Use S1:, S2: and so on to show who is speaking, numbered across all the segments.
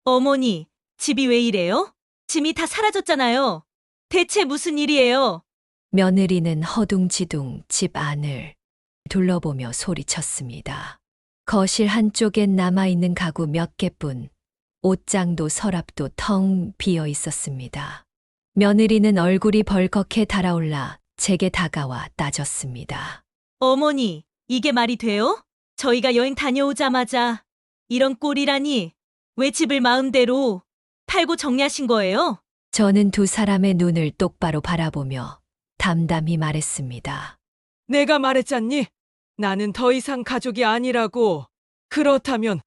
S1: 어머니, 집이 왜 이래요? 짐이 다 사라졌잖아요. 대체 무슨 일이에요?
S2: 며느리는 허둥지둥 집 안을 둘러보며 소리쳤습니다. 거실 한쪽엔 남아있는 가구 몇 개뿐, 옷장도 서랍도 텅 비어 있었습니다. 며느리는 얼굴이 벌겋게 달아올라 제게 다가와 따졌습니다.
S1: 어머니, 이게 말이 돼요? 저희가 여행 다녀오자마자 이런 꼴이라니. 왜 집을 마음대로 팔고 정리하신 거예요?
S2: 저는 두 사람의 눈을 똑바로 바라보며 담담히 말했습니다.
S3: 내가 말했잖니? 나는 더 이상 가족이 아니라고. 그렇다면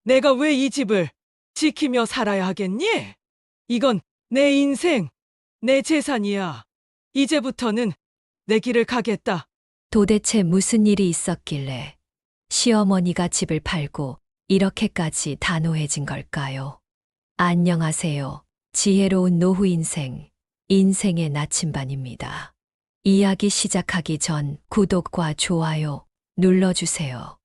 S3: 내가 왜 이 집을 지키며 살아야 하겠니? 이건 내 인생, 내 재산이야. 이제부터는 내 길을 가겠다.
S2: 도대체 무슨 일이 있었길래 시어머니가 집을 팔고 이렇게까지 단호해진 걸까요? 안녕하세요. 지혜로운 노후 인생의 나침반입니다. 이야기 시작하기 전 구독과 좋아요 눌러주세요.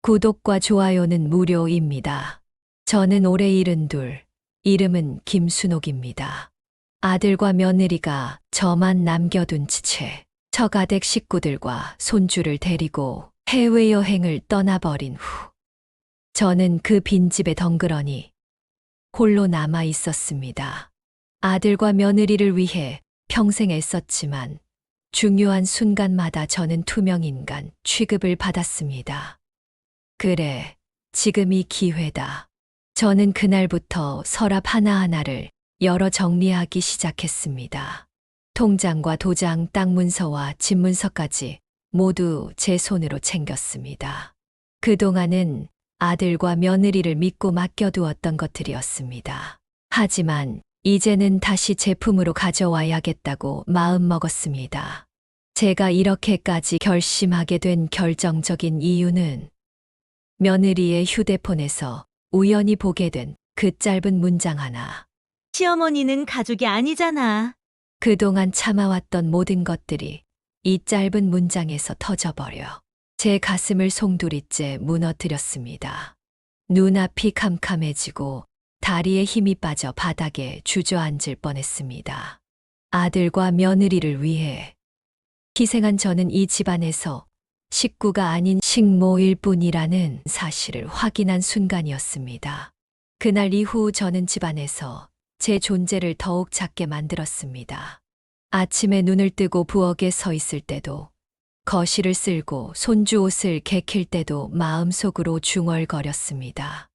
S2: 구독과 좋아요는 무료입니다. 저는 올해 72, 이름은 김순옥입니다. 아들과 며느리가 저만 남겨둔 채 처가댁 식구들과 손주를 데리고 해외여행을 떠나버린 후 저는 그 빈집에 덩그러니 홀로 남아 있었습니다. 아들과 며느리를 위해 평생 애썼지만 중요한 순간마다 저는 투명인간 취급을 받았습니다. 그래, 지금이 기회다. 저는 그날부터 서랍 하나하나를 열어 정리하기 시작했습니다. 통장과 도장, 땅 문서와 집 문서까지 모두 제 손으로 챙겼습니다. 그동안은 아들과 며느리를 믿고 맡겨두었던 것들이었습니다. 하지만 이제는 다시 제품으로 가져와야겠다고 마음먹었습니다. 제가 이렇게까지 결심하게 된 결정적인 이유는 며느리의 휴대폰에서 우연히 보게 된 그 짧은 문장 하나.
S1: 시어머니는 가족이 아니잖아.
S2: 그동안 참아왔던 모든 것들이 이 짧은 문장에서 터져버려 제 가슴을 송두리째 무너뜨렸습니다. 눈앞이 캄캄해지고 다리에 힘이 빠져 바닥에 주저앉을 뻔했습니다. 아들과 며느리를 위해 희생한 저는 이 집안에서 식구가 아닌 식모일 뿐이라는 사실을 확인한 순간이었습니다. 그날 이후 저는 집안에서 제 존재를 더욱 작게 만들었습니다. 아침에 눈을 뜨고 부엌에 서 있을 때도, 거실을 쓸고 손주 옷을 개킬 때도 마음속으로 중얼거렸습니다.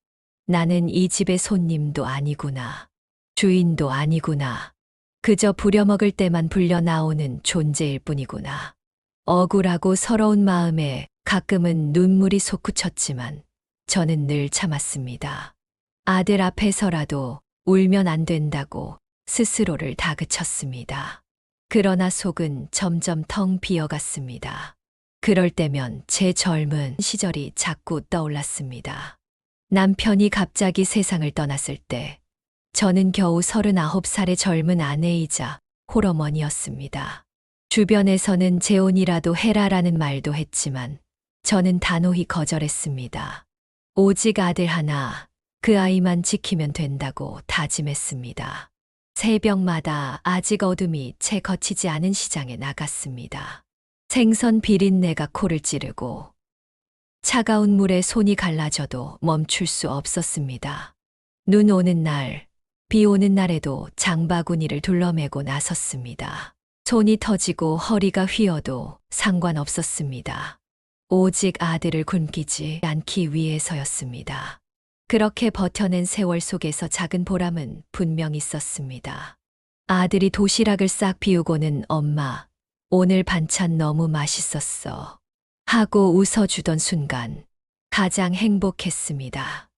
S2: 나는 이 집의 손님도 아니구나. 주인도 아니구나. 그저 부려먹을 때만 불려 나오는 존재일 뿐이구나. 억울하고 서러운 마음에 가끔은 눈물이 솟구쳤지만 저는 늘 참았습니다. 아들 앞에서라도 울면 안 된다고 스스로를 다그쳤습니다. 그러나 속은 점점 텅 비어갔습니다. 그럴 때면 제 젊은 시절이 자꾸 떠올랐습니다. 남편이 갑자기 세상을 떠났을 때 저는 겨우 39살의 젊은 아내이자 홀어머니였습니다. 주변에서는 재혼이라도 해라라는 말도 했지만 저는 단호히 거절했습니다. 오직 아들 하나, 그 아이만 지키면 된다고 다짐했습니다. 새벽마다 아직 어둠이 채 거치지 않은 시장에 나갔습니다. 생선 비린내가 코를 찌르고 차가운 물에 손이 갈라져도 멈출 수 없었습니다. 눈 오는 날, 비 오는 날에도 장바구니를 둘러매고 나섰습니다. 손이 터지고 허리가 휘어도 상관없었습니다. 오직 아들을 굶기지 않기 위해서였습니다. 그렇게 버텨낸 세월 속에서 작은 보람은 분명 있었습니다. 아들이 도시락을 싹 비우고는 엄마, 오늘 반찬 너무 맛있었어. 하고 웃어주던 순간 가장 행복했습니다.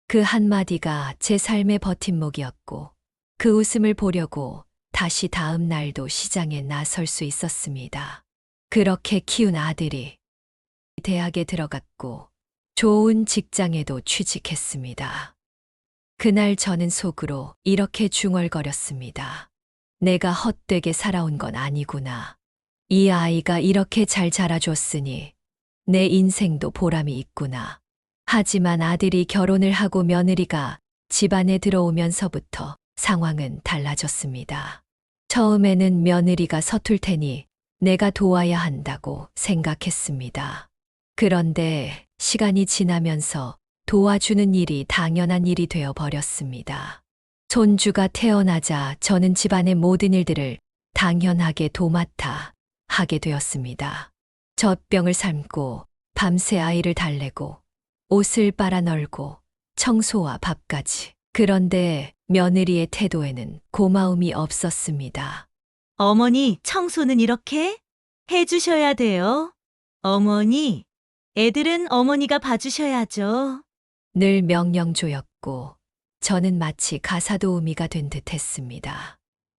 S2: 그 한마디가 제 삶의 버팀목이었고 그 웃음을 보려고 다시 다음 날도 시장에 나설 수 있었습니다. 그렇게 키운 아들이 대학에 들어갔고 좋은 직장에도 취직했습니다. 그날 저는 속으로 이렇게 중얼거렸습니다. 내가 헛되게 살아온 건 아니구나. 이 아이가 이렇게 잘 자라줬으니 내 인생도 보람이 있구나. 하지만 아들이 결혼을 하고 며느리가 집 안에 들어오면서부터 상황은 달라졌습니다. 처음에는 며느리가 서툴 테니 내가 도와야 한다고 생각했습니다. 그런데 시간이 지나면서 도와주는 일이 당연한 일이 되어 버렸습니다. 손주가 태어나자 저는 집안의 모든 일들을 당연하게 도맡아 하게 되었습니다. 젖병을 삶고 밤새 아이를 달래고 옷을 빨아 널고 청소와 밥까지. 그런데 며느리의 태도에는 고마움이 없었습니다.
S1: 어머니, 청소는 이렇게 해주셔야 돼요. 어머니, 애들은 어머니가 봐주셔야죠.
S2: 늘 명령조였고 저는 마치 가사도우미가 된 듯 했습니다.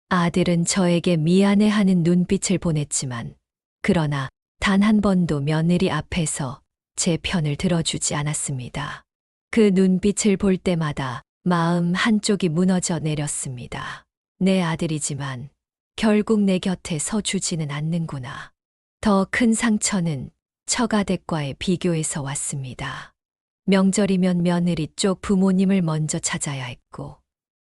S2: 아들은 저에게 미안해하는 눈빛을 보냈지만 그러나 단 한 번도 며느리 앞에서 제 편을 들어주지 않았습니다. 그 눈빛을 볼 때마다 마음 한쪽이 무너져 내렸습니다. 내 아들이지만 결국 내 곁에 서주지는 않는구나. 더 큰 상처는 처가댁과의 비교에서 왔습니다. 명절이면 며느리 쪽 부모님을 먼저 찾아야 했고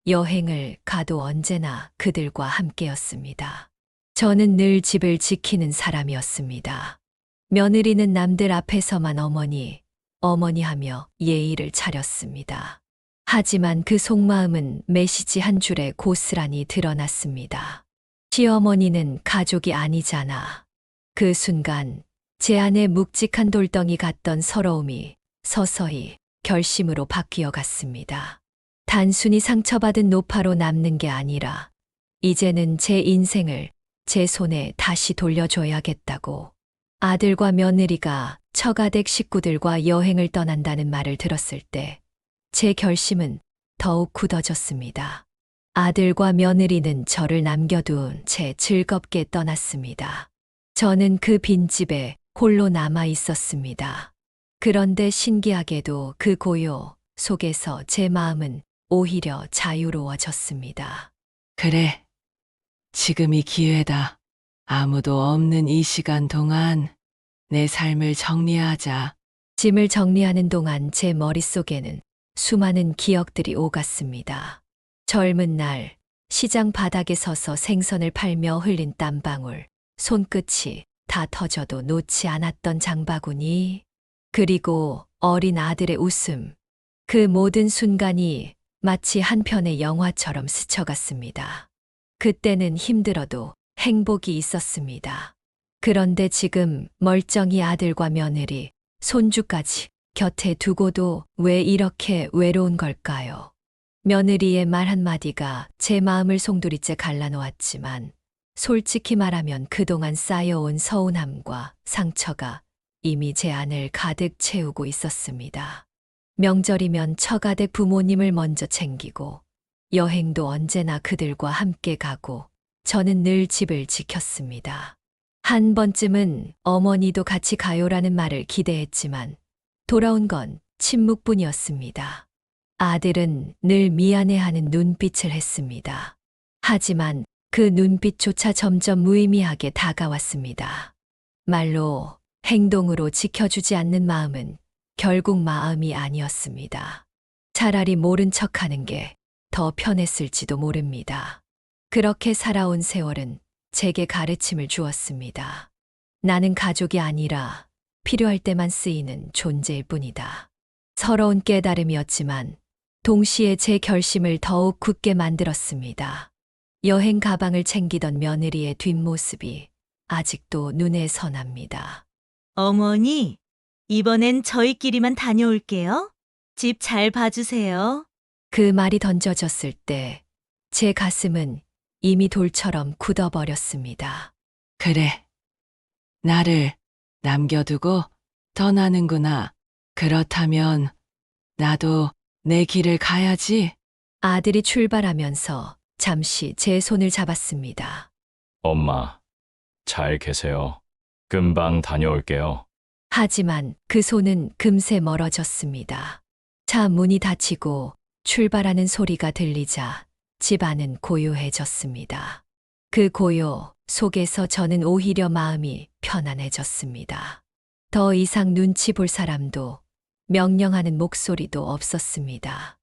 S2: 여행을 가도 언제나 그들과 함께였습니다. 저는 늘 집을 지키는 사람이었습니다. 며느리는 남들 앞에서만 어머니, 어머니 하며 예의를 차렸습니다. 하지만 그 속마음은 메시지 한 줄에 고스란히 드러났습니다. 시어머니는 가족이 아니잖아. 그 순간 제 안에 묵직한 돌덩이 같던 서러움이 서서히 결심으로 바뀌어 갔습니다. 단순히 상처받은 노파로 남는 게 아니라 이제는 제 인생을 제 손에 다시 돌려줘야겠다고. 아들과 며느리가 처가댁 식구들과 여행을 떠난다는 말을 들었을 때 제 결심은 더욱 굳어졌습니다. 아들과 며느리는 저를 남겨둔 채 즐겁게 떠났습니다. 저는 그 빈집에 홀로 남아 있었습니다. 그런데 신기하게도 그 고요 속에서 제 마음은 오히려 자유로워졌습니다.
S3: 그래. 지금이 기회다. 아무도 없는 이 시간 동안 내 삶을 정리하자.
S2: 짐을 정리하는 동안 제 머릿속에는 수많은 기억들이 오갔습니다. 젊은 날, 시장 바닥에 서서 생선을 팔며 흘린 땀방울, 손끝이 다 터져도 놓지 않았던 장바구니, 그리고 어린 아들의 웃음. 그 모든 순간이 마치 한 편의 영화처럼 스쳐갔습니다. 그때는 힘들어도 행복이 있었습니다. 그런데 지금 멀쩡히 아들과 며느리, 손주까지 곁에 두고도 왜 이렇게 외로운 걸까요? 며느리의 말 한마디가 제 마음을 송두리째 갈라놓았지만 솔직히 말하면 그동안 쌓여온 서운함과 상처가 이미 제 안을 가득 채우고 있었습니다. 명절이면 처가댁 부모님을 먼저 챙기고 여행도 언제나 그들과 함께 가고 저는 늘 집을 지켰습니다. 한 번쯤은 어머니도 같이 가요라는 말을 기대했지만 돌아온 건 침묵뿐이었습니다. 아들은 늘 미안해하는 눈빛을 했습니다. 하지만 그 눈빛조차 점점 무의미하게 다가왔습니다. 말로, 행동으로 지켜주지 않는 마음은 결국 마음이 아니었습니다. 차라리 모른 척하는 게 더 편했을지도 모릅니다. 그렇게 살아온 세월은 제게 가르침을 주었습니다. 나는 가족이 아니라 필요할 때만 쓰이는 존재일 뿐이다. 서러운 깨달음이었지만 동시에 제 결심을 더욱 굳게 만들었습니다. 여행 가방을 챙기던 며느리의 뒷모습이 아직도 눈에 선합니다.
S1: 어머니, 이번엔 저희끼리만 다녀올게요. 집 잘 봐주세요.
S2: 그 말이 던져졌을 때 제 가슴은 이미 돌처럼 굳어버렸습니다.
S3: 그래. 나를 남겨두고 떠나는구나. 그렇다면 나도 내 길을 가야지.
S2: 아들이 출발하면서 잠시 제 손을 잡았습니다.
S4: 엄마, 잘 계세요. 금방 다녀올게요.
S2: 하지만 그 손은 금세 멀어졌습니다. 차 문이 닫히고 출발하는 소리가 들리자 집안은 고요해졌습니다. 그 고요 속에서 저는 오히려 마음이 편안해졌습니다. 더 이상 눈치 볼 사람도 명령하는 목소리도 없었습니다.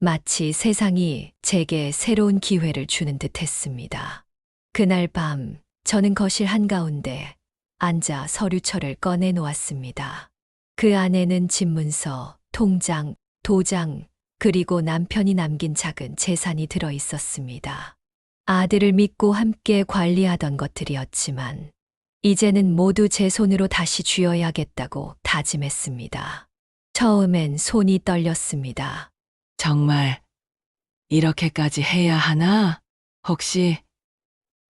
S2: 마치 세상이 제게 새로운 기회를 주는 듯 했습니다. 그날 밤 저는 거실 한가운데 앉아 서류철을 꺼내 놓았습니다. 그 안에는 집문서, 통장, 도장, 그리고 남편이 남긴 작은 재산이 들어 있었습니다. 아들을 믿고 함께 관리하던 것들이었지만 이제는 모두 제 손으로 다시 쥐어야겠다고 다짐했습니다. 처음엔 손이 떨렸습니다.
S3: 정말 이렇게까지 해야 하나? 혹시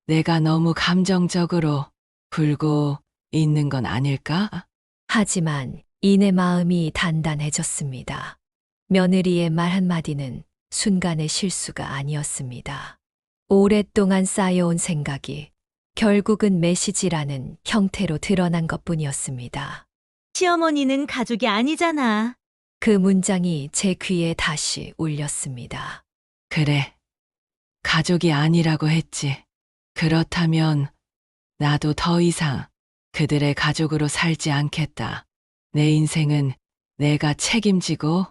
S3: 내가 너무 감정적으로 굴고 있는 건 아닐까?
S2: 하지만 이내 마음이 단단해졌습니다. 며느리의 말 한마디는 순간의 실수가 아니었습니다. 오랫동안 쌓여온 생각이 결국은 메시지라는 형태로 드러난 것뿐이었습니다.
S1: 시어머니는 가족이 아니잖아.
S2: 그 문장이 제 귀에 다시 울렸습니다.
S3: 그래. 가족이 아니라고 했지. 그렇다면 나도 더 이상 그들의 가족으로 살지 않겠다. 내 인생은 내가 책임지고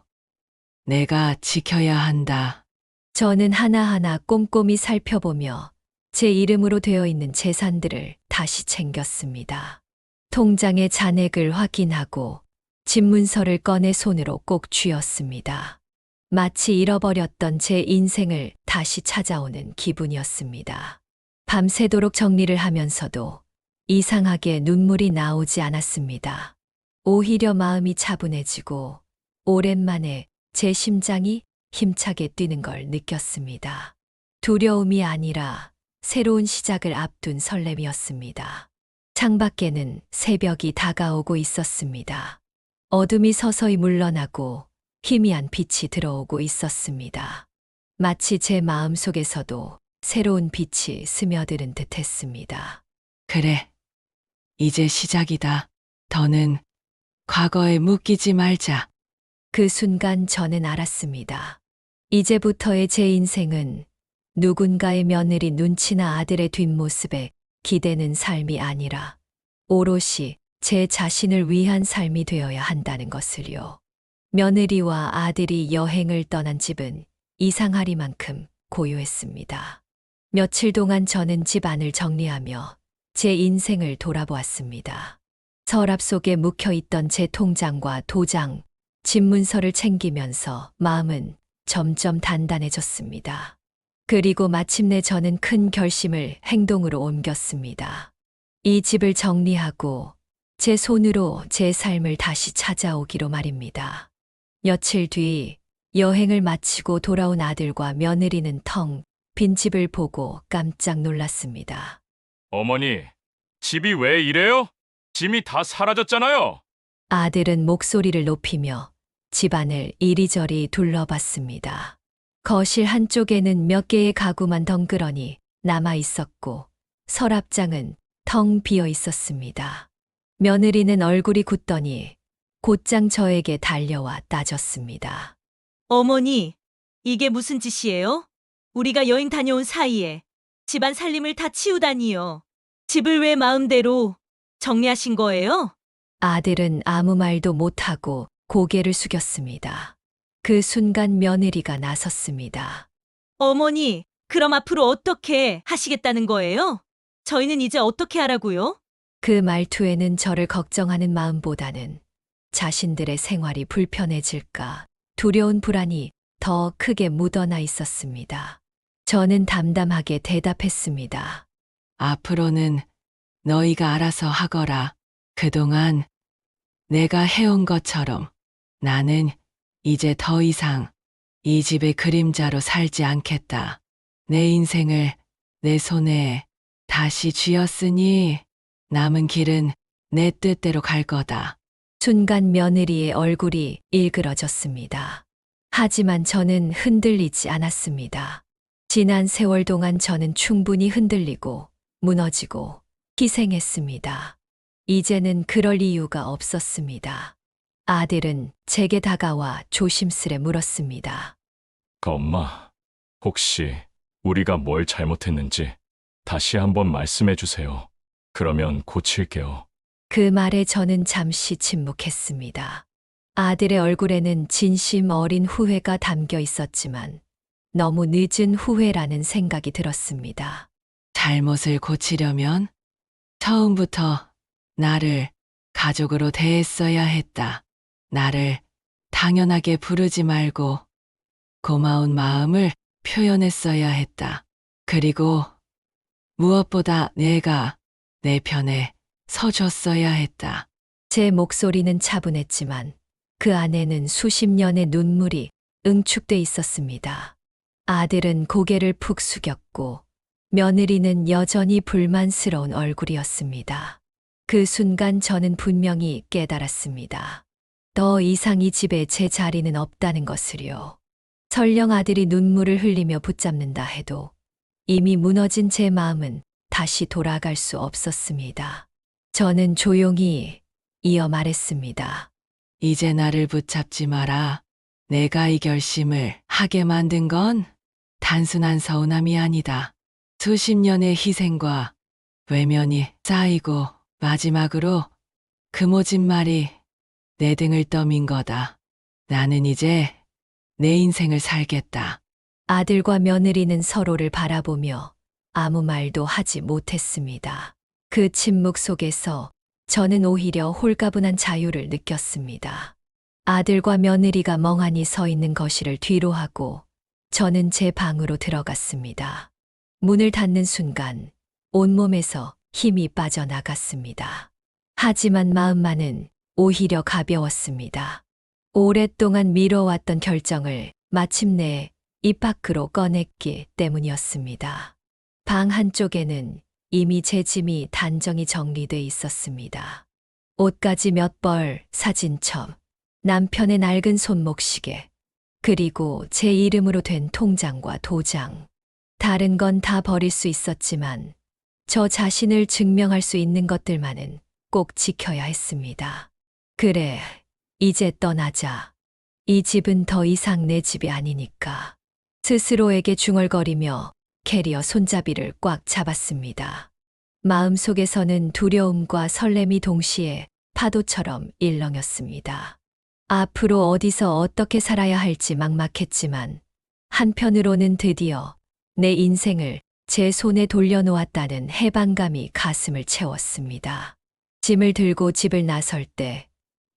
S3: 내가 지켜야 한다.
S2: 저는 하나하나 꼼꼼히 살펴보며 제 이름으로 되어 있는 재산들을 다시 챙겼습니다. 통장의 잔액을 확인하고 집문서를 꺼내 손으로 꼭 쥐었습니다. 마치 잃어버렸던 제 인생을 다시 찾아오는 기분이었습니다. 밤새도록 정리를 하면서도 이상하게 눈물이 나오지 않았습니다. 오히려 마음이 차분해지고 오랜만에 제 심장이 힘차게 뛰는 걸 느꼈습니다. 두려움이 아니라 새로운 시작을 앞둔 설렘이었습니다. 창밖에는 새벽이 다가오고 있었습니다. 어둠이 서서히 물러나고 희미한 빛이 들어오고 있었습니다. 마치 제 마음속에서도 새로운 빛이 스며드는 듯 했습니다.
S3: 그래. 이제 시작이다. 더는 과거에 묶이지 말자.
S2: 그 순간 저는 알았습니다. 이제부터의 제 인생은 누군가의 며느리 눈치나 아들의 뒷모습에 기대는 삶이 아니라 오롯이 제 자신을 위한 삶이 되어야 한다는 것을요. 며느리와 아들이 여행을 떠난 집은 이상하리만큼 고요했습니다. 며칠 동안 저는 집 안을 정리하며 제 인생을 돌아보았습니다. 서랍 속에 묵혀있던 제 통장과 도장, 집문서를 챙기면서 마음은 점점 단단해졌습니다. 그리고 마침내 저는 큰 결심을 행동으로 옮겼습니다. 이 집을 정리하고 제 손으로 제 삶을 다시 찾아오기로 말입니다. 며칠 뒤 여행을 마치고 돌아온 아들과 며느리는 텅 빈 집을 보고 깜짝 놀랐습니다.
S4: 어머니, 집이 왜 이래요? 짐이 다 사라졌잖아요.
S2: 아들은 목소리를 높이며 집안을 이리저리 둘러봤습니다. 거실 한쪽에는 몇 개의 가구만 덩그러니 남아 있었고 서랍장은 텅 비어 있었습니다. 며느리는 얼굴이 굳더니 곧장 저에게 달려와 따졌습니다.
S1: 어머니, 이게 무슨 짓이에요? 우리가 여행 다녀온 사이에 집안 살림을 다 치우다니요. 집을 왜 마음대로 정리하신 거예요?
S2: 아들은 아무 말도 못하고 고개를 숙였습니다. 그 순간 며느리가 나섰습니다.
S1: 어머니, 그럼 앞으로 어떻게 하시겠다는 거예요? 저희는 이제 어떻게 하라고요?
S2: 그 말투에는 저를 걱정하는 마음보다는 자신들의 생활이 불편해질까 두려운 불안이 더 크게 묻어나 있었습니다. 저는 담담하게 대답했습니다.
S3: 앞으로는 너희가 알아서 하거라. 그동안 내가 해온 것처럼 나는 이제 더 이상 이 집의 그림자로 살지 않겠다. 내 인생을 내 손에 다시 쥐었으니 남은 길은 내 뜻대로 갈 거다.
S2: 순간 며느리의 얼굴이 일그러졌습니다. 하지만 저는 흔들리지 않았습니다. 지난 세월 동안 저는 충분히 흔들리고 무너지고 희생했습니다. 이제는 그럴 이유가 없었습니다. 아들은 제게 다가와 조심스레 물었습니다.
S4: 엄마, 혹시 우리가 뭘 잘못했는지 다시 한번 말씀해 주세요. 그러면 고칠게요.
S2: 그 말에 저는 잠시 침묵했습니다. 아들의 얼굴에는 진심 어린 후회가 담겨 있었지만 너무 늦은 후회라는 생각이 들었습니다.
S3: 잘못을 고치려면 처음부터 나를 가족으로 대했어야 했다. 나를 당연하게 부르지 말고 고마운 마음을 표현했어야 했다. 그리고 무엇보다 내가 내 편에 서줬어야 했다.
S2: 제 목소리는 차분했지만 그 안에는 수십 년의 눈물이 응축돼 있었습니다. 아들은 고개를 푹 숙였고 며느리는 여전히 불만스러운 얼굴이었습니다. 그 순간 저는 분명히 깨달았습니다. 더 이상 이 집에 제 자리는 없다는 것을요. 설령 아들이 눈물을 흘리며 붙잡는다 해도 이미 무너진 제 마음은 다시 돌아갈 수 없었습니다. 저는 조용히 이어 말했습니다.
S3: 이제 나를 붙잡지 마라. 내가 이 결심을 하게 만든 건 단순한 서운함이 아니다. 수십 년의 희생과 외면이 쌓이고 마지막으로 그 모진 말이 내 등을 떠민 거다. 나는 이제 내 인생을 살겠다.
S2: 아들과 며느리는 서로를 바라보며 아무 말도 하지 못했습니다. 그 침묵 속에서 저는 오히려 홀가분한 자유를 느꼈습니다. 아들과 며느리가 멍하니 서 있는 거실을 뒤로 하고 저는 제 방으로 들어갔습니다. 문을 닫는 순간 온몸에서 힘이 빠져나갔습니다. 하지만 마음만은 오히려 가벼웠습니다. 오랫동안 미뤄왔던 결정을 마침내 입 밖으로 꺼냈기 때문이었습니다. 방 한쪽에는 이미 제 짐이 단정히 정리돼 있었습니다. 옷가지 몇 벌, 사진첩, 남편의 낡은 손목시계, 그리고 제 이름으로 된 통장과 도장. 다른 건 다 버릴 수 있었지만 저 자신을 증명할 수 있는 것들만은 꼭 지켜야 했습니다. 그래, 이제 떠나자. 이 집은 더 이상 내 집이 아니니까. 스스로에게 중얼거리며 캐리어 손잡이를 꽉 잡았습니다. 마음속에서는 두려움과 설렘이 동시에 파도처럼 일렁였습니다. 앞으로 어디서 어떻게 살아야 할지 막막했지만 한편으로는 드디어 내 인생을 제 손에 돌려놓았다는 해방감이 가슴을 채웠습니다. 짐을 들고 집을 나설 때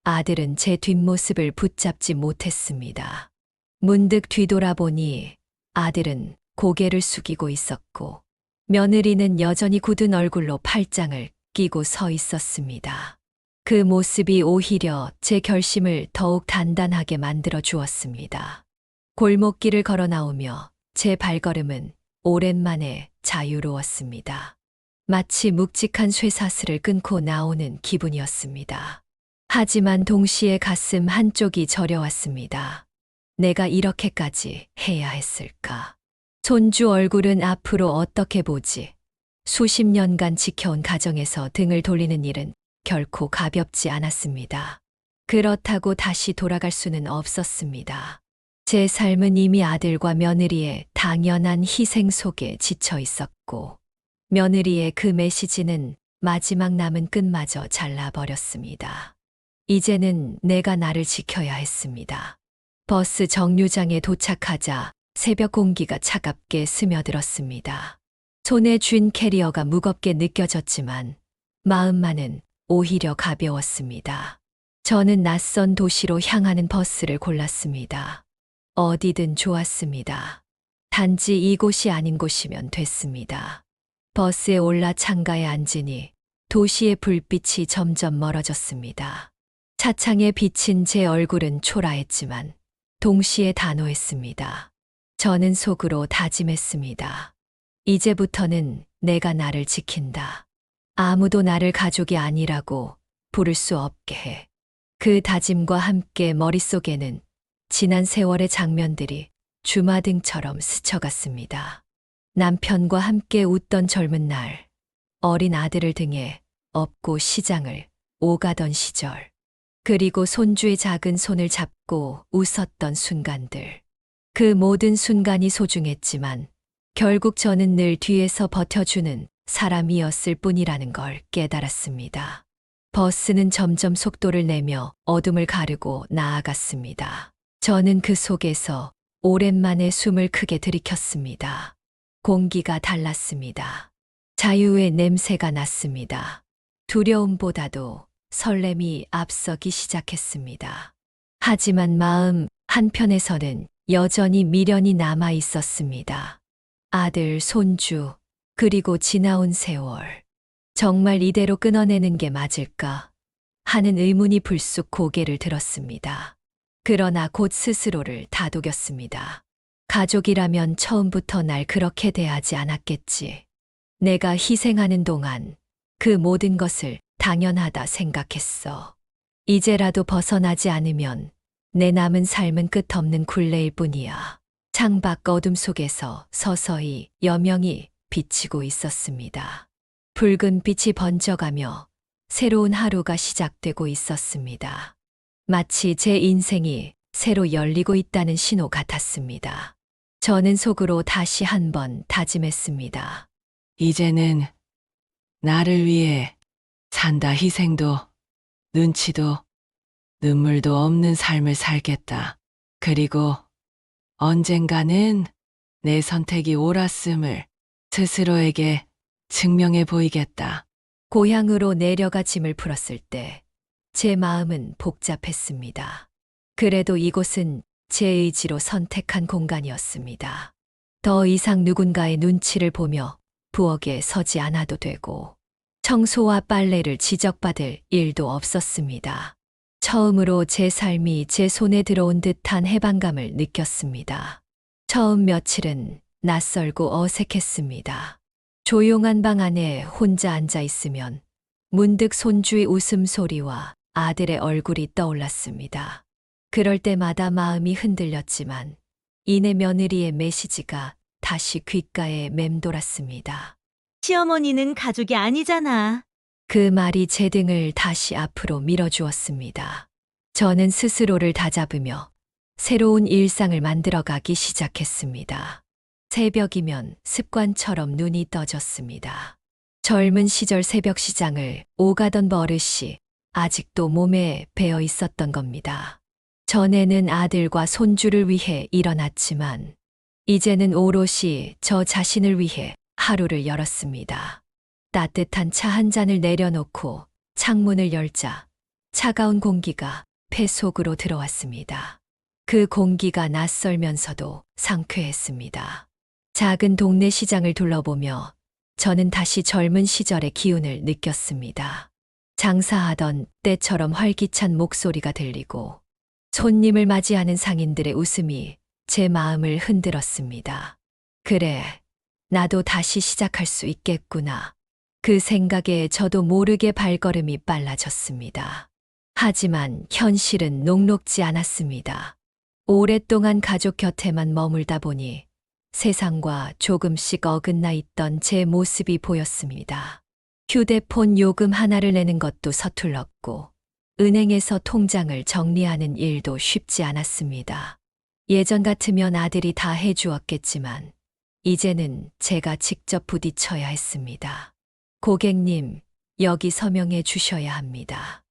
S2: 아들은 제 뒷모습을 붙잡지 못했습니다. 문득 뒤돌아보니 아들은 고개를 숙이고 있었고 며느리는 여전히 굳은 얼굴로 팔짱을 끼고 서 있었습니다. 그 모습이 오히려 제 결심을 더욱 단단하게 만들어 주었습니다. 골목길을 걸어 나오며 제 발걸음은 오랜만에 자유로웠습니다. 마치 묵직한 쇠사슬을 끊고 나오는 기분이었습니다. 하지만 동시에 가슴 한쪽이 저려왔습니다. 내가 이렇게까지 해야 했을까? 손주 얼굴은 앞으로 어떻게 보지? 수십 년간 지켜온 가정에서 등을 돌리는 일은 결코 가볍지 않았습니다. 그렇다고 다시 돌아갈 수는 없었습니다. 제 삶은 이미 아들과 며느리의 당연한 희생 속에 지쳐 있었고, 며느리의 그 메시지는 마지막 남은 끈마저 잘라버렸습니다. 이제는 내가 나를 지켜야 했습니다. 버스 정류장에 도착하자 새벽 공기가 차갑게 스며들었습니다. 손에 쥔 캐리어가 무겁게 느껴졌지만 마음만은 오히려 가벼웠습니다. 저는 낯선 도시로 향하는 버스를 골랐습니다. 어디든 좋았습니다. 단지 이곳이 아닌 곳이면 됐습니다. 버스에 올라 창가에 앉으니 도시의 불빛이 점점 멀어졌습니다. 차창에 비친 제 얼굴은 초라했지만 동시에 단호했습니다. 저는 속으로 다짐했습니다. 이제부터는 내가 나를 지킨다. 아무도 나를 가족이 아니라고 부를 수 없게 해. 그 다짐과 함께 머릿속에는 지난 세월의 장면들이 주마등처럼 스쳐갔습니다. 남편과 함께 웃던 젊은 날, 어린 아들을 등에 업고 시장을 오가던 시절, 그리고 손주의 작은 손을 잡고 웃었던 순간들. 그 모든 순간이 소중했지만 결국 저는 늘 뒤에서 버텨주는 사람이었을 뿐이라는 걸 깨달았습니다. 버스는 점점 속도를 내며 어둠을 가르고 나아갔습니다. 저는 그 속에서 오랜만에 숨을 크게 들이켰습니다. 공기가 달랐습니다. 자유의 냄새가 났습니다. 두려움보다도 설렘이 앞서기 시작했습니다. 하지만 마음 한편에서는 여전히 미련이 남아 있었습니다. 아들, 손주, 그리고 지나온 세월. 정말 이대로 끊어내는 게 맞을까 하는 의문이 불쑥 고개를 들었습니다. 그러나 곧 스스로를 다독였습니다. 가족이라면 처음부터 날 그렇게 대하지 않았겠지. 내가 희생하는 동안 그 모든 것을 당연하다 생각했어. 이제라도 벗어나지 않으면 내 남은 삶은 끝없는 굴레일 뿐이야. 창밖 어둠 속에서 서서히 여명이 비치고 있었습니다. 붉은 빛이 번져가며 새로운 하루가 시작되고 있었습니다. 마치 제 인생이 새로 열리고 있다는 신호 같았습니다. 저는 속으로 다시 한번 다짐했습니다.
S3: 이제는 나를 위해 산다. 희생도 눈치도 눈물도 없는 삶을 살겠다. 그리고 언젠가는 내 선택이 옳았음을 스스로에게 증명해 보이겠다.
S2: 고향으로 내려가 짐을 풀었을 때 제 마음은 복잡했습니다. 그래도 이곳은 제 의지로 선택한 공간이었습니다. 더 이상 누군가의 눈치를 보며 부엌에 서지 않아도 되고 청소와 빨래를 지적받을 일도 없었습니다. 처음으로 제 삶이 제 손에 들어온 듯한 해방감을 느꼈습니다. 처음 며칠은 낯설고 어색했습니다. 조용한 방 안에 혼자 앉아 있으면 문득 손주의 웃음소리와 아들의 얼굴이 떠올랐습니다. 그럴 때마다 마음이 흔들렸지만 이내 며느리의 메시지가 다시 귓가에 맴돌았습니다.
S1: 시어머니는 가족이 아니잖아.
S2: 그 말이 제 등을 다시 앞으로 밀어주었습니다. 저는 스스로를 다잡으며 새로운 일상을 만들어가기 시작했습니다. 새벽이면 습관처럼 눈이 떠졌습니다. 젊은 시절 새벽 시장을 오가던 버릇이 아직도 몸에 배어 있었던 겁니다. 전에는 아들과 손주를 위해 일어났지만 이제는 오롯이 저 자신을 위해 하루를 열었습니다. 따뜻한 차 한 잔을 내려놓고 창문을 열자 차가운 공기가 폐 속으로 들어왔습니다. 그 공기가 낯설면서도 상쾌했습니다. 작은 동네 시장을 둘러보며 저는 다시 젊은 시절의 기운을 느꼈습니다. 장사하던 때처럼 활기찬 목소리가 들리고 손님을 맞이하는 상인들의 웃음이 제 마음을 흔들었습니다. 그래, 나도 다시 시작할 수 있겠구나. 그 생각에 저도 모르게 발걸음이 빨라졌습니다. 하지만 현실은 녹록지 않았습니다. 오랫동안 가족 곁에만 머물다 보니 세상과 조금씩 어긋나 있던 제 모습이 보였습니다. 휴대폰 요금 하나를 내는 것도 서툴렀고 은행에서 통장을 정리하는 일도 쉽지 않았습니다. 예전 같으면 아들이 다 해주었겠지만 이제는 제가 직접 부딪혀야 했습니다. 고객님, 여기 서명해 주셔야 합니다.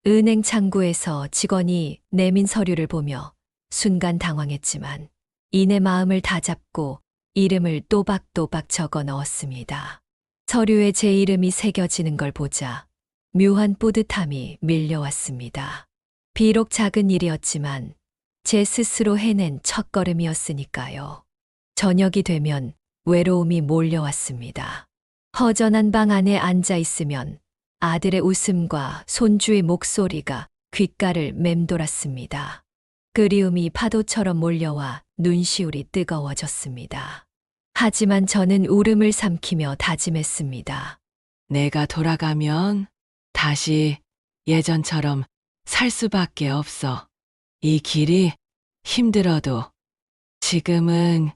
S2: 은행 창구에서 직원이 내민 서류를 보며 순간 당황했지만 이내 마음을 다잡고 이름을 또박또박 적어 넣었습니다. 서류에 제 이름이 새겨지는 걸 보자 묘한 뿌듯함이 밀려왔습니다. 비록 작은 일이었지만 제 스스로 해낸 첫걸음이었으니까요. 저녁이 되면 외로움이 몰려왔습니다. 허전한 방 안에 앉아 있으면 아들의 웃음과 손주의 목소리가 귓가를 맴돌았습니다. 그리움이 파도처럼 몰려와 눈시울이 뜨거워졌습니다. 하지만 저는 울음을 삼키며 다짐했습니다.
S3: 내가 돌아가면 다시 예전처럼 살 수밖에 없어. 이 길이 힘들어도 지금은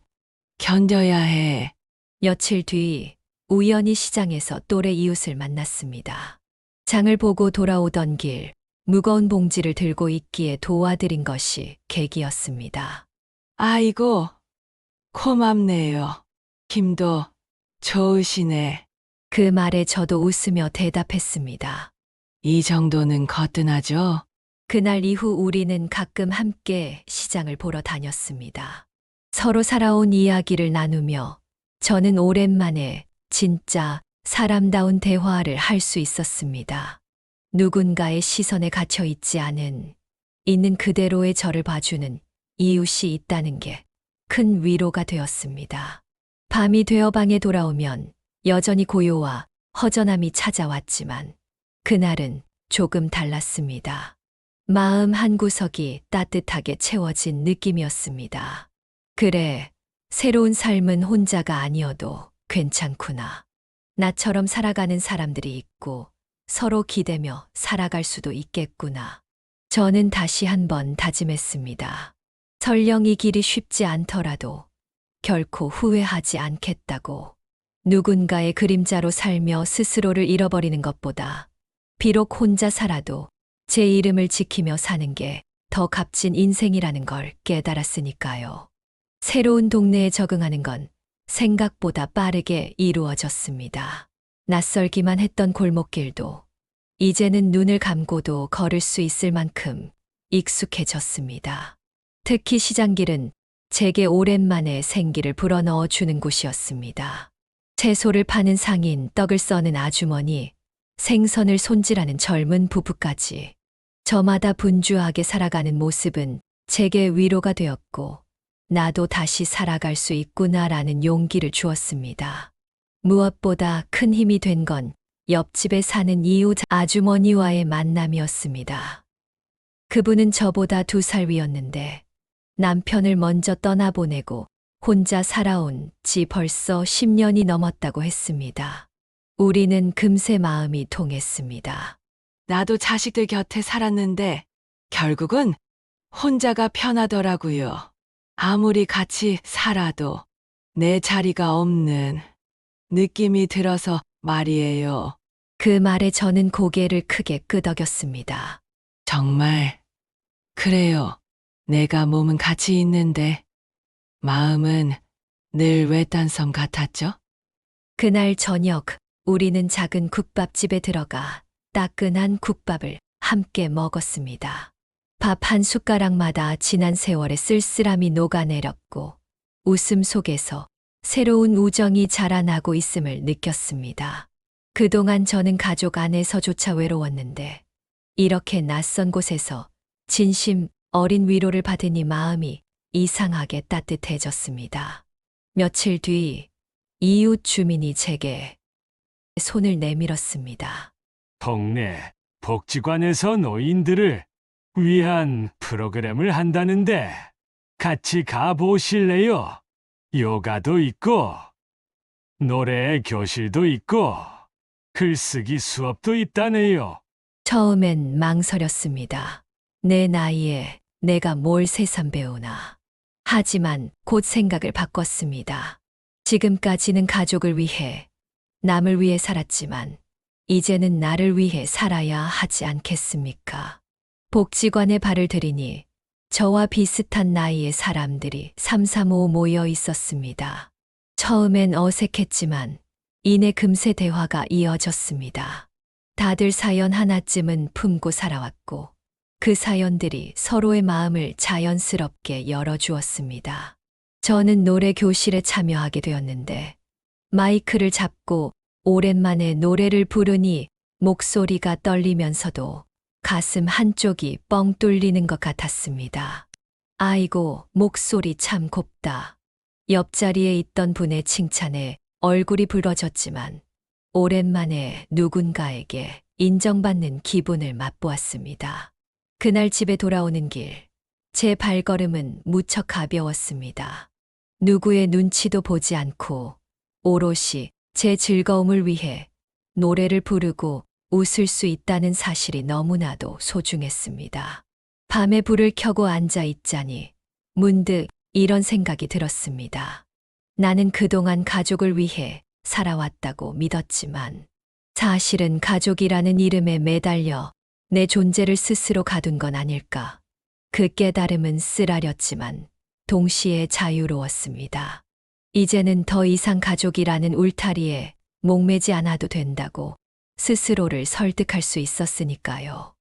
S3: 견뎌야 해.
S2: 며칠 뒤 우연히 시장에서 또래 이웃을 만났습니다. 장을 보고 돌아오던 길 무거운 봉지를 들고 있기에 도와드린 것이 계기였습니다.
S3: 아이고, 고맙네요. 힘도 좋으시네.
S2: 그 말에 저도 웃으며 대답했습니다.
S3: 이 정도는 거뜬하죠?
S2: 그날 이후 우리는 가끔 함께 시장을 보러 다녔습니다. 서로 살아온 이야기를 나누며 저는 오랜만에 진짜 사람다운 대화를 할 수 있었습니다. 누군가의 시선에 갇혀 있지 않은, 있는 그대로의 저를 봐주는 이웃이 있다는 게 큰 위로가 되었습니다. 밤이 되어 방에 돌아오면 여전히 고요와 허전함이 찾아왔지만 그날은 조금 달랐습니다. 마음 한구석이 따뜻하게 채워진 느낌이었습니다. 그래, 새로운 삶은 혼자가 아니어도 괜찮구나. 나처럼 살아가는 사람들이 있고 서로 기대며 살아갈 수도 있겠구나. 저는 다시 한번 다짐했습니다. 설령 이 길이 쉽지 않더라도 결코 후회하지 않겠다고. 누군가의 그림자로 살며 스스로를 잃어버리는 것보다 비록 혼자 살아도 제 이름을 지키며 사는 게 더 값진 인생이라는 걸 깨달았으니까요. 새로운 동네에 적응하는 건 생각보다 빠르게 이루어졌습니다. 낯설기만 했던 골목길도 이제는 눈을 감고도 걸을 수 있을 만큼 익숙해졌습니다. 특히 시장길은 제게 오랜만에 생기를 불어넣어 주는 곳이었습니다. 채소를 파는 상인, 떡을 써는 아주머니, 생선을 손질하는 젊은 부부까지 저마다 분주하게 살아가는 모습은 제게 위로가 되었고 나도 다시 살아갈 수 있구나라는 용기를 주었습니다. 무엇보다 큰 힘이 된 건 옆집에 사는 이웃 아주머니와의 만남이었습니다. 그분은 저보다 2살 위였는데 남편을 먼저 떠나보내고 혼자 살아온 지 벌써 10년이 넘었다고 했습니다. 우리는 금세 마음이 통했습니다.
S3: 나도 자식들 곁에 살았는데 결국은 혼자가 편하더라고요. 아무리 같이 살아도 내 자리가 없는 느낌이 들어서 말이에요.
S2: 그 말에 저는 고개를 크게 끄덕였습니다.
S3: 정말 그래요. 내가 몸은 같이 있는데 마음은 늘 외딴 섬 같았죠?
S2: 그날 저녁 우리는 작은 국밥집에 들어가 따끈한 국밥을 함께 먹었습니다. 밥 한 숟가락마다 지난 세월의 쓸쓸함이 녹아내렸고 웃음 속에서 새로운 우정이 자라나고 있음을 느꼈습니다. 그동안 저는 가족 안에서조차 외로웠는데 이렇게 낯선 곳에서 진심 어린 위로를 받으니 마음이 이상하게 따뜻해졌습니다. 며칠 뒤 이웃 주민이 제게 손을 내밀었습니다.
S5: 동네 복지관에서 노인들을 위한 프로그램을 한다는데 같이 가보실래요? 요가도 있고 노래 교실도 있고 글쓰기 수업도 있다네요.
S2: 처음엔 망설였습니다. 내 나이에 내가 뭘 새삼 배우나. 하지만 곧 생각을 바꿨습니다. 지금까지는 가족을 위해, 남을 위해 살았지만 이제는 나를 위해 살아야 하지 않겠습니까? 복지관에 발을 들이니 저와 비슷한 나이의 사람들이 삼삼오오 모여 있었습니다. 처음엔 어색했지만 이내 금세 대화가 이어졌습니다. 다들 사연 하나쯤은 품고 살아왔고 그 사연들이 서로의 마음을 자연스럽게 열어주었습니다. 저는 노래 교실에 참여하게 되었는데 마이크를 잡고 오랜만에 노래를 부르니 목소리가 떨리면서도 가슴 한쪽이 뻥 뚫리는 것 같았습니다. 아이고, 목소리 참 곱다. 옆자리에 있던 분의 칭찬에 얼굴이 붉어졌지만 오랜만에 누군가에게 인정받는 기분을 맛보았습니다. 그날 집에 돌아오는 길, 제 발걸음은 무척 가벼웠습니다. 누구의 눈치도 보지 않고 오롯이 제 즐거움을 위해 노래를 부르고 웃을 수 있다는 사실이 너무나도 소중했습니다. 밤에 불을 켜고 앉아 있자니 문득 이런 생각이 들었습니다. 나는 그동안 가족을 위해 살아왔다고 믿었지만 사실은 가족이라는 이름에 매달려 내 존재를 스스로 가둔 건 아닐까. 그 깨달음은 쓰라렸지만 동시에 자유로웠습니다. 이제는 더 이상 가족이라는 울타리에 목매지 않아도 된다고 스스로를 설득할 수 있었으니까요.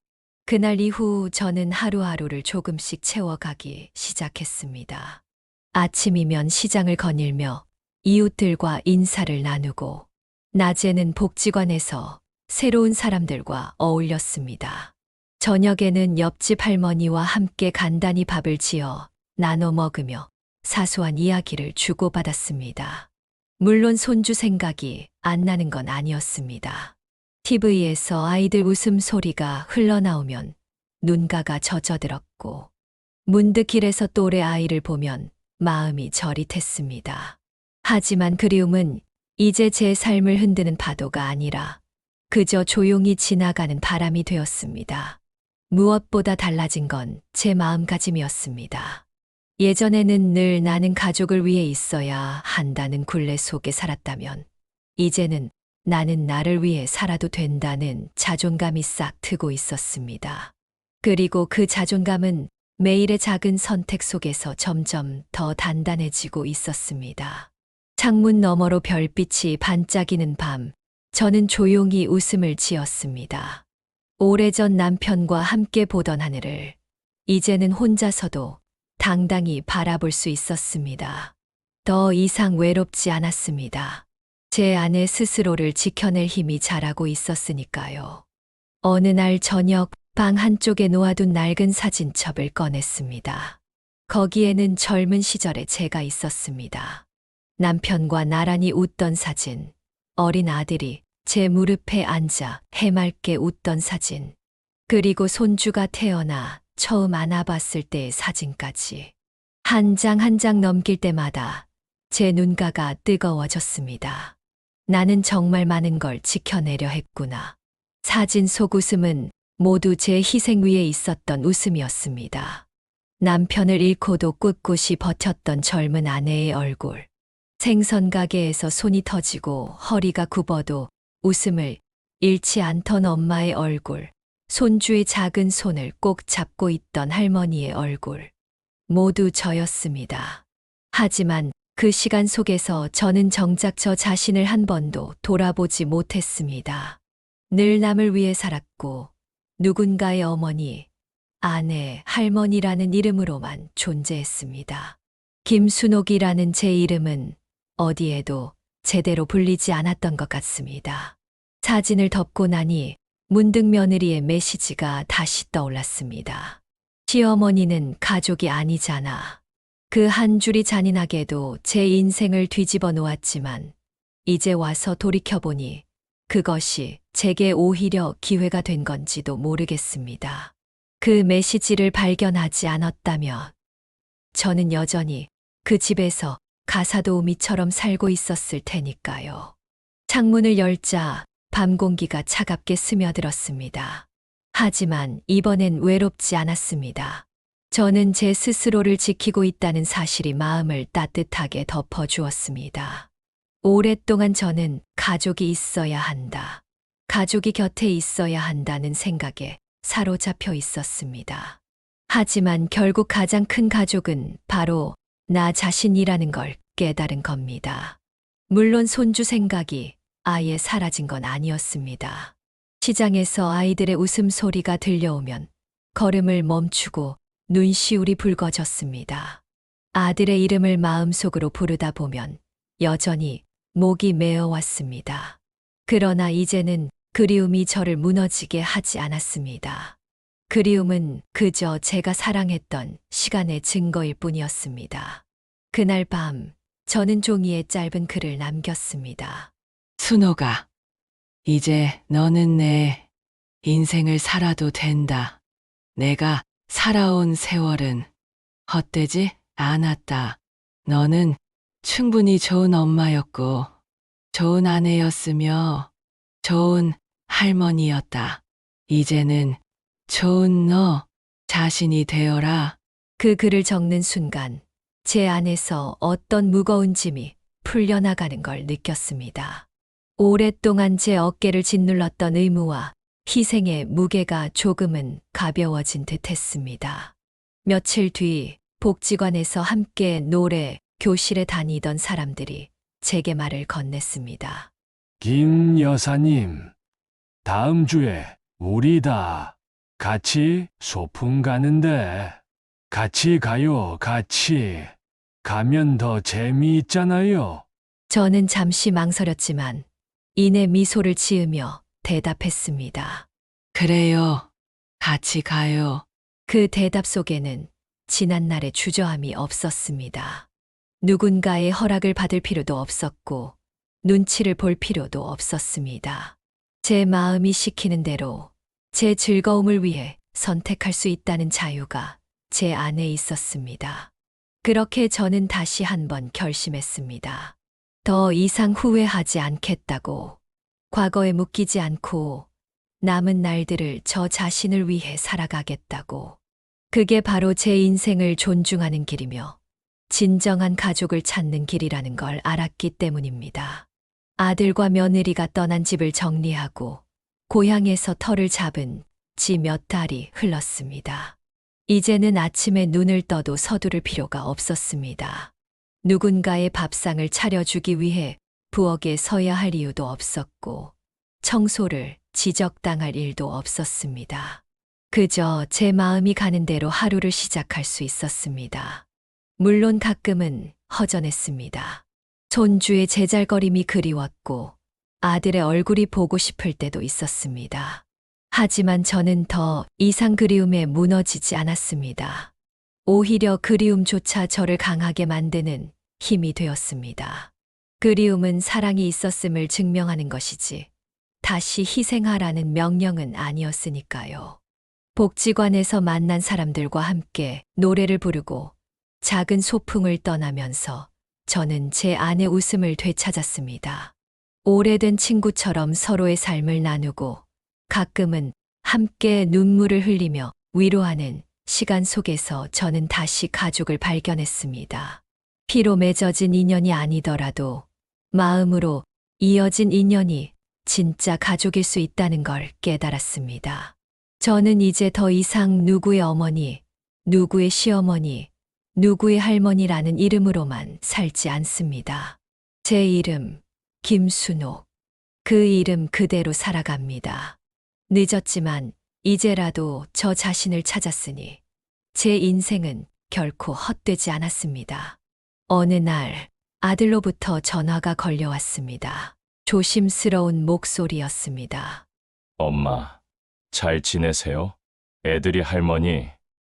S2: 그날 이후 저는 하루하루를 조금씩 채워가기 시작했습니다. 아침이면 시장을 거닐며 이웃들과 인사를 나누고, 낮에는 복지관에서 새로운 사람들과 어울렸습니다. 저녁에는 옆집 할머니와 함께 간단히 밥을 지어 나눠 먹으며 사소한 이야기를 주고받았습니다. 물론 손주 생각이 안 나는 건 아니었습니다. TV에서 아이들 웃음소리가 흘러나오면 눈가가 젖어들었고, 문득 길에서 또래 아이를 보면 마음이 저릿했습니다. 하지만 그리움은 이제 제 삶을 흔드는 파도가 아니라 그저 조용히 지나가는 바람이 되었습니다. 무엇보다 달라진 건 제 마음가짐이었습니다. 예전에는 늘 나는 가족을 위해 있어야 한다는 굴레 속에 살았다면, 이제는 나는 나를 위해 살아도 된다는 자존감이 싹 트고 있었습니다. 그리고 그 자존감은 매일의 작은 선택 속에서 점점 더 단단해지고 있었습니다. 창문 너머로 별빛이 반짝이는 밤, 저는 조용히 웃음을 지었습니다. 오래전 남편과 함께 보던 하늘을 이제는 혼자서도 당당히 바라볼 수 있었습니다. 더 이상 외롭지 않았습니다. 제 안에 스스로를 지켜낼 힘이 자라고 있었으니까요. 어느 날 저녁, 방 한쪽에 놓아둔 낡은 사진첩을 꺼냈습니다. 거기에는 젊은 시절의 제가 있었습니다. 남편과 나란히 웃던 사진, 어린 아들이 제 무릎에 앉아 해맑게 웃던 사진, 그리고 손주가 태어나 처음 안아봤을 때의 사진까지. 한 장 한 장 넘길 때마다 제 눈가가 뜨거워졌습니다. 나는 정말 많은 걸 지켜내려 했구나. 사진 속 웃음은 모두 제 희생 위에 있었던 웃음이었습니다. 남편을 잃고도 꿋꿋이 버텼던 젊은 아내의 얼굴. 생선 가게에서 손이 터지고 허리가 굽어도 웃음을 잃지 않던 엄마의 얼굴. 손주의 작은 손을 꼭 잡고 있던 할머니의 얼굴. 모두 저였습니다. 하지만 그 시간 속에서 저는 정작 저 자신을 한 번도 돌아보지 못했습니다. 늘 남을 위해 살았고, 누군가의 어머니, 아내, 할머니라는 이름으로만 존재했습니다. 김순옥이라는 제 이름은 어디에도 제대로 불리지 않았던 것 같습니다. 사진을 덮고 나니 문득 며느리의 메시지가 다시 떠올랐습니다. 시어머니는 가족이 아니잖아. 그 한 줄이 잔인하게도 제 인생을 뒤집어 놓았지만, 이제 와서 돌이켜보니 그것이 제게 오히려 기회가 된 건지도 모르겠습니다. 그 메시지를 발견하지 않았다면 저는 여전히 그 집에서 가사도우미처럼 살고 있었을 테니까요. 창문을 열자 밤 공기가 차갑게 스며들었습니다. 하지만 이번엔 외롭지 않았습니다. 저는 제 스스로를 지키고 있다는 사실이 마음을 따뜻하게 덮어주었습니다. 오랫동안 저는 가족이 있어야 한다. 가족이 곁에 있어야 한다는 생각에 사로잡혀 있었습니다. 하지만 결국 가장 큰 가족은 바로 나 자신이라는 걸 깨달은 겁니다. 물론 손주 생각이 아예 사라진 건 아니었습니다. 시장에서 아이들의 웃음소리가 들려오면 걸음을 멈추고 눈시울이 붉어졌습니다. 아들의 이름을 마음속으로 부르다 보면 여전히 목이 메어왔습니다. 그러나 이제는 그리움이 저를 무너지게 하지 않았습니다. 그리움은 그저 제가 사랑했던 시간의 증거일 뿐이었습니다. 그날 밤, 저는 종이에 짧은 글을 남겼습니다.
S3: 순옥아, 이제 너는 내 인생을 살아도 된다. 내가 살아온 세월은 헛되지 않았다. 너는 충분히 좋은 엄마였고, 좋은 아내였으며, 좋은 할머니였다. 이제는 좋은 너 자신이 되어라.
S2: 그 글을 적는 순간 제 안에서 어떤 무거운 짐이 풀려나가는 걸 느꼈습니다. 오랫동안 제 어깨를 짓눌렀던 의무와 희생의 무게가 조금은 가벼워진 듯 했습니다. 며칠 뒤 복지관에서 함께 노래 교실에 다니던 사람들이 제게 말을 건넸습니다.
S5: 김 여사님, 다음 주에 우리 다 같이 소풍 가는데 같이 가요, 같이. 가면 더 재미있잖아요.
S2: 저는 잠시 망설였지만 이내 미소를 지으며 대답했습니다.
S3: 그래요. 같이 가요.
S2: 그 대답 속에는 지난날의 주저함이 없었습니다. 누군가의 허락을 받을 필요도 없었고 눈치를 볼 필요도 없었습니다. 제 마음이 시키는 대로 제 즐거움을 위해 선택할 수 있다는 자유가 제 안에 있었습니다. 그렇게 저는 다시 한번 결심했습니다. 더 이상 후회하지 않겠다고, 과거에 묶이지 않고 남은 날들을 저 자신을 위해 살아가겠다고. 그게 바로 제 인생을 존중하는 길이며 진정한 가족을 찾는 길이라는 걸 알았기 때문입니다. 아들과 며느리가 떠난 집을 정리하고 고향에서 터를 잡은 지 몇 달이 흘렀습니다. 이제는 아침에 눈을 떠도 서두를 필요가 없었습니다. 누군가의 밥상을 차려주기 위해 부엌에 서야 할 이유도 없었고 청소를 지적당할 일도 없었습니다. 그저 제 마음이 가는 대로 하루를 시작할 수 있었습니다. 물론 가끔은 허전했습니다. 손주의 제잘거림이 그리웠고 아들의 얼굴이 보고 싶을 때도 있었습니다. 하지만 저는 더 이상 그리움에 무너지지 않았습니다. 오히려 그리움조차 저를 강하게 만드는 힘이 되었습니다. 그리움은 사랑이 있었음을 증명하는 것이지 다시 희생하라는 명령은 아니었으니까요. 복지관에서 만난 사람들과 함께 노래를 부르고 작은 소풍을 떠나면서 저는 제 안의 웃음을 되찾았습니다. 오래된 친구처럼 서로의 삶을 나누고 가끔은 함께 눈물을 흘리며 위로하는 시간 속에서 저는 다시 가족을 발견했습니다. 피로 맺어진 인연이 아니더라도 마음으로 이어진 인연이 진짜 가족일 수 있다는 걸 깨달았습니다. 저는 이제 더 이상 누구의 어머니, 누구의 시어머니, 누구의 할머니라는 이름으로만 살지 않습니다. 제 이름, 김순옥. 그 이름 그대로 살아갑니다. 늦었지만 이제라도 저 자신을 찾았으니 제 인생은 결코 헛되지 않았습니다. 어느 날 아들로부터 전화가 걸려왔습니다. 조심스러운 목소리였습니다.
S4: 엄마, 잘 지내세요? 애들이 할머니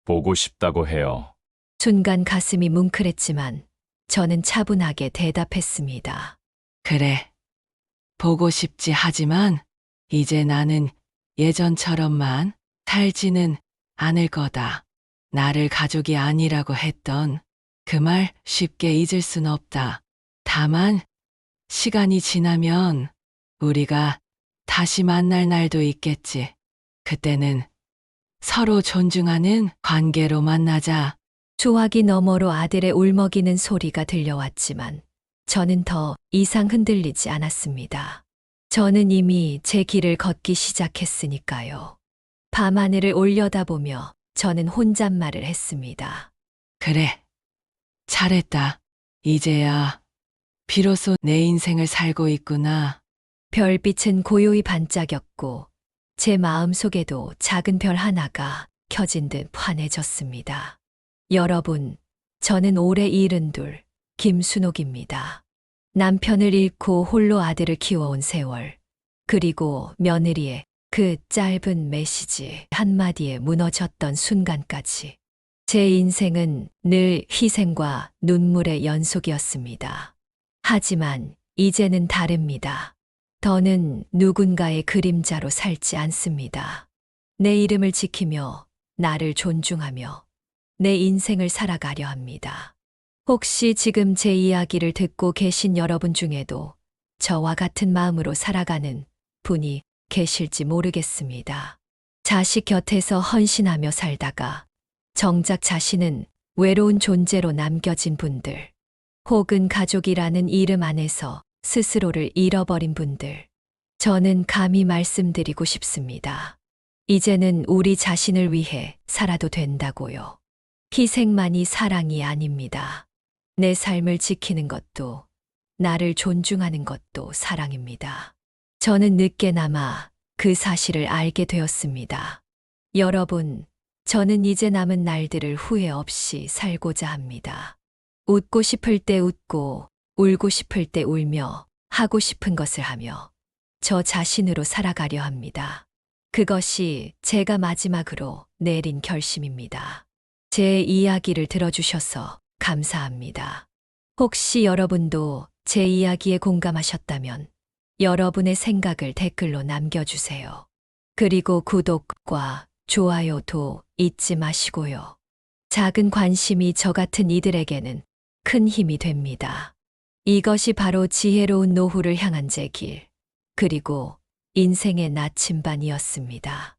S4: 보고 싶다고 해요.
S2: 순간 가슴이 뭉클했지만 저는 차분하게 대답했습니다.
S3: 그래. 보고 싶지 하지만 이제 나는 예전처럼만 살지는 않을 거다. 나를 가족이 아니라고 했던 그 말 쉽게 잊을 순 없다. 다만 시간이 지나면 우리가 다시 만날 날도 있겠지. 그때는 서로 존중하는 관계로 만나자.
S2: 수화기 너머로 아들의 울먹이는 소리가 들려왔지만 저는 더 이상 흔들리지 않았습니다. 저는 이미 제 길을 걷기 시작했으니까요. 밤하늘을 올려다보며 저는 혼잣말을 했습니다.
S3: 그래. 잘했다. 이제야 비로소 내 인생을 살고 있구나.
S2: 별빛은 고요히 반짝였고 제 마음속에도 작은 별 하나가 켜진 듯 환해졌습니다. 여러분, 저는 올해 72, 김순옥입니다. 남편을 잃고 홀로 아들을 키워온 세월, 그리고 며느리의 그 짧은 메시지 한마디에 무너졌던 순간까지. 제 인생은 늘 희생과 눈물의 연속이었습니다. 하지만 이제는 다릅니다. 더는 누군가의 그림자로 살지 않습니다. 내 이름을 지키며 나를 존중하며 내 인생을 살아가려 합니다. 혹시 지금 제 이야기를 듣고 계신 여러분 중에도 저와 같은 마음으로 살아가는 분이 계실지 모르겠습니다. 자식 곁에서 헌신하며 살다가 정작 자신은 외로운 존재로 남겨진 분들, 혹은 가족이라는 이름 안에서 스스로를 잃어버린 분들, 저는 감히 말씀드리고 싶습니다. 이제는 우리 자신을 위해 살아도 된다고요. 희생만이 사랑이 아닙니다. 내 삶을 지키는 것도, 나를 존중하는 것도 사랑입니다. 저는 늦게나마 그 사실을 알게 되었습니다. 여러분, 저는 이제 남은 날들을 후회 없이 살고자 합니다. 웃고 싶을 때 웃고, 울고 싶을 때 울며, 하고 싶은 것을 하며, 저 자신으로 살아가려 합니다. 그것이 제가 마지막으로 내린 결심입니다. 제 이야기를 들어주셔서 감사합니다. 혹시 여러분도 제 이야기에 공감하셨다면 여러분의 생각을 댓글로 남겨주세요. 그리고 구독과 좋아요도 잊지 마시고요. 작은 관심이 저 같은 이들에게는 큰 힘이 됩니다. 이것이 바로 지혜로운 노후를 향한 제 길, 그리고 인생의 나침반이었습니다.